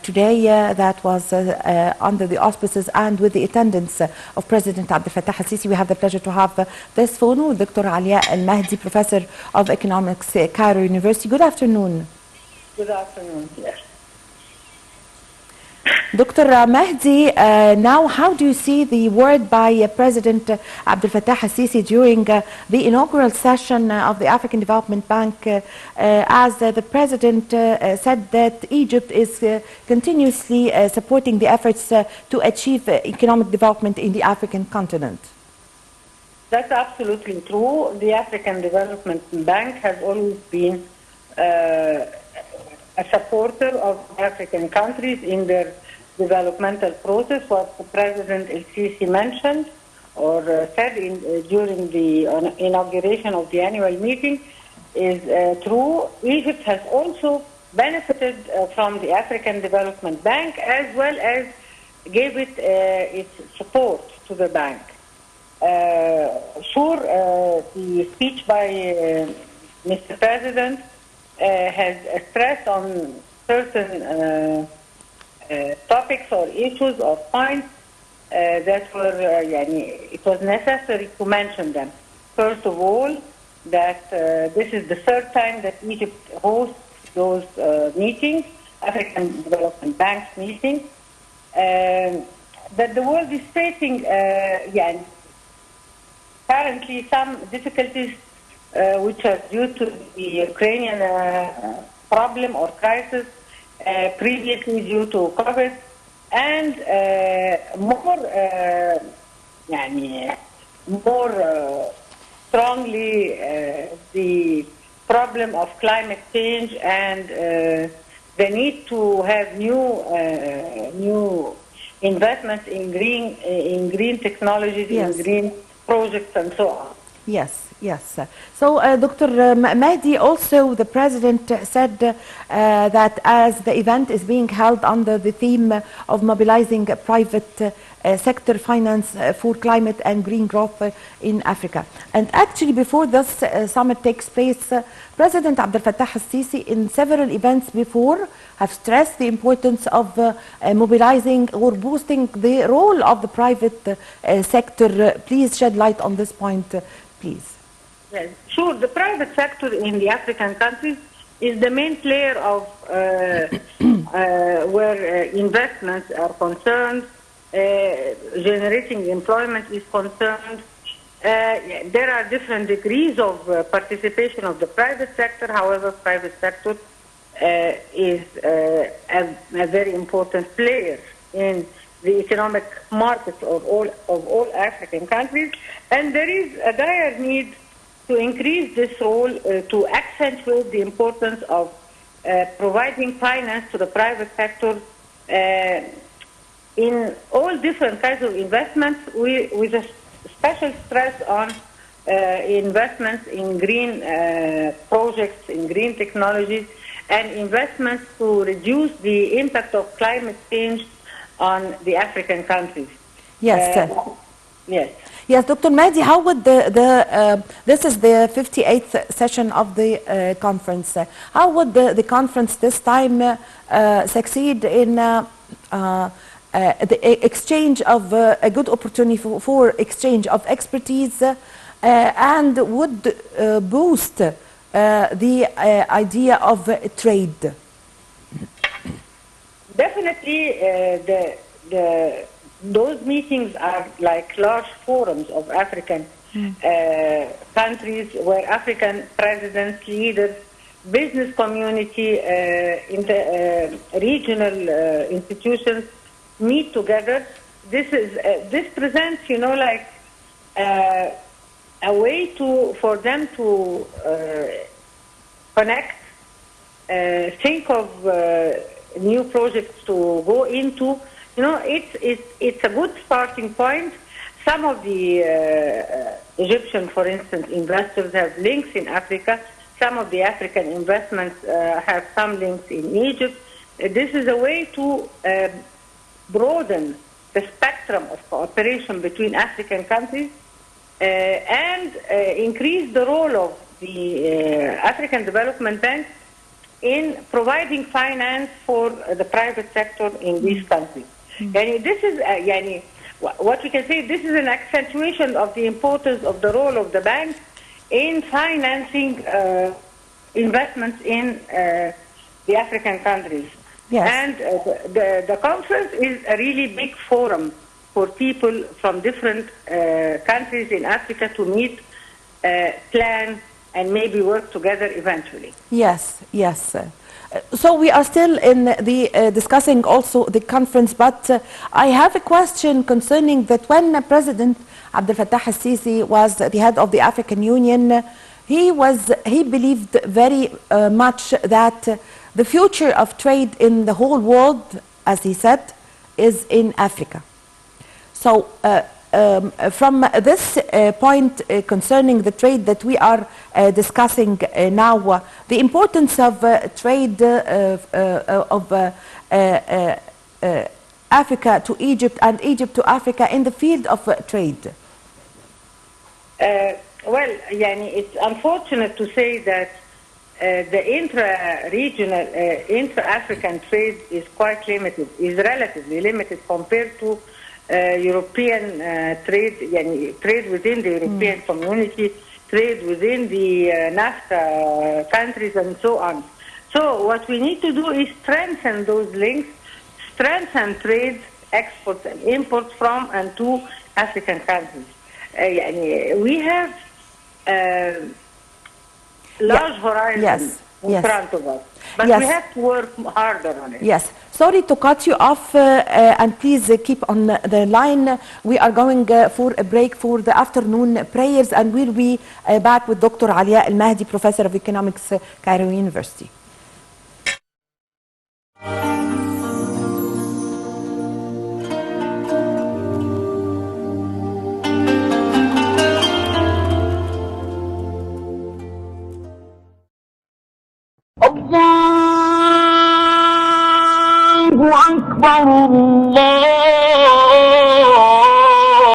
today that was under the auspices and with the attendance of President Abdel Fattah al-Sisi. We have the pleasure to have this phone with Dr. Alia Al-Mahdi, Professor of Economics at Cairo University. Good afternoon. Good afternoon. Yes. Dr. Mahdi, now how do you see the word by President Abdel Fattah al-Sisi during the inaugural session of the African Development Bank, as the President said that Egypt is continuously supporting the efforts to achieve economic development in the African continent? That's absolutely true. The African Development Bank has always been a supporter of African countries in their developmental process. What the President El-Sisi mentioned or said during the inauguration of the annual meeting is true. Egypt has also benefited from the African Development Bank, as well as gave it its support to the bank. The speech by Mr. President has stressed on certain topics or issues or points that were, it was necessary to mention them. First of all, that this is the third time that Egypt hosts those meetings, African Development Bank's meetings, that the world is facing, currently some difficulties which are due to the Ukrainian problem or crisis, previously due to COVID, and more strongly the problem of climate change and the need to have new investments in green technologies, yes, in green projects, and so on. Yes. Yes. So, Dr. Mahdi, also the President said that as the event is being held under the theme of mobilizing private sector finance for climate and green growth in Africa. And actually, before this summit takes place, President Abdel Fattah al-Sisi in several events before have stressed the importance of mobilizing or boosting the role of the private sector. Please shed light on this point, please. Yes, sure. The private sector in the African countries is the main player of where investments are concerned, generating employment is concerned. There are different degrees of participation of the private sector. However, private sector is a very important player in the economic markets of all African countries, and there is a dire need to increase this role, to accentuate the importance of providing finance to the private sector in all different kinds of investments, with a special stress on investments in green projects, in green technologies, and investments to reduce the impact of climate change on the African countries. Yes. Yes. Yes, Dr. Mahdi, how would this is the 58th session of the conference. How would the conference this time succeed in the exchange of a good opportunity for exchange of expertise and would boost the idea of trade? Definitely, those meetings are like large forums of African countries where African presidents, leaders, business community, regional institutions meet together. This presents, a way for them to connect, think of new projects to go into. It's a good starting point. Some of the Egyptian, for instance, investors have links in Africa. Some of the African investments have some links in Egypt. This is a way to broaden the spectrum of cooperation between African countries and increase the role of the African Development Bank in providing finance for the private sector in these countries. Yani this is what we can say, this is an accentuation of the importance of the role of the bank in financing investments in the African countries. Yes. And the conference is a really big forum for people from different countries in Africa to meet, plan, and maybe work together eventually. Yes, yes. So we are still in the discussing also the conference, but I have a question concerning that when President Abdel Fattah al-Sisi was the head of the African Union, he believed very much that the future of trade in the whole world, as he said, is in Africa. So from this point concerning the trade that we are discussing now, the importance of trade of Africa to Egypt and Egypt to Africa in the field of trade. Well, it's unfortunate to say that the intra-regional, intra-African trade is quite limited, is relatively limited compared to European trade, trade within the European community, trade within the NAFTA countries, and so on. So what we need to do is strengthen those links, strengthen trade, exports and imports from and to African countries. We have large horizons in front of us, but we have to work harder on it. Yes. Sorry to cut you off, and please keep on the line. We are going for a break for the afternoon prayers, and we'll be back with Dr. Alia Al-Mahdi, Professor of Economics, Cairo University. الله أكبر الله